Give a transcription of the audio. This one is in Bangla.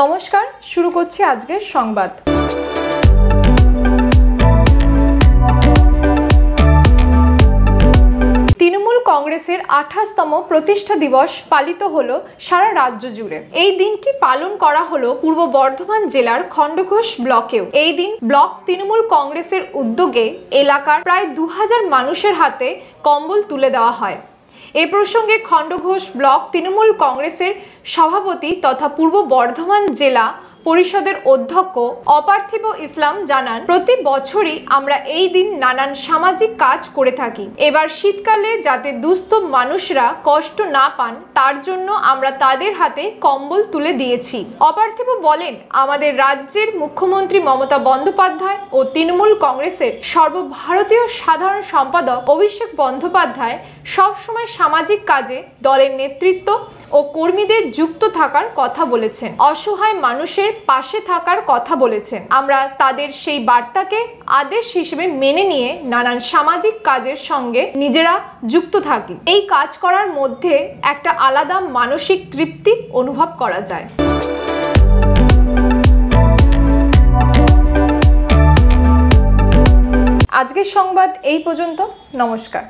নমস্কার, শুরু করছি আজকের সংবাদ। তৃণমূল কংগ্রেসের 28তম প্রতিষ্ঠা দিবস পালিত হলো সারা রাজ্য জুড়ে। এই দিনটি পালন করা হলো পূর্ব বর্ধমান জেলার খণ্ডঘোষ ব্লকেও। এই দিন ব্লক তৃণমূল কংগ্রেসের উদ্যোগে এলাকার প্রায় 2000 মানুষের হাতে কম্বল তুলে দেওয়া হয়। এ প্রসঙ্গে খণ্ডঘোষ ব্লক তৃণমূল কংগ্রেসের সভাপতি তথা পূর্ব বর্ধমান জেলা পরিষদের অধ্যক্ষ অপার্থিব ইসলাম জানান, প্রতি বছরই আমরা এই দিন নানান সামাজিক কাজ করে থাকি। এবার শীতকালে যাতে দুস্থ মানুষরা কষ্ট না পান তার জন্য আমরা তাদের হাতে কম্বল তুলে দিয়েছি। অপার্থিব বলেন, আমাদের রাজ্যের মুখ্যমন্ত্রী মমতা বন্দ্যোপাধ্যায় ও তৃণমূল কংগ্রেসের সর্বভারতীয় সাধারণ সম্পাদক অভিষেক বন্দ্যোপাধ্যায় সবসময় সামাজিক কাজে দলের নেতৃত্ব ও কর্মীদের যুক্ত থাকার কথা বলেছেন, অসহায় মানুষের পাশে থাকার কথা বলেছেন। আমরা তাদের সেই বার্তাকে আদেশ হিসেবে মেনে নিয়ে নানান সামাজিক কাজের সঙ্গে নিজেরা যুক্ত থাকি। এই কাজ করার মধ্যে একটা আলাদা মানসিক তৃপ্তি অনুভব করা যায়। আজকের সংবাদ এই পর্যন্ত। নমস্কার।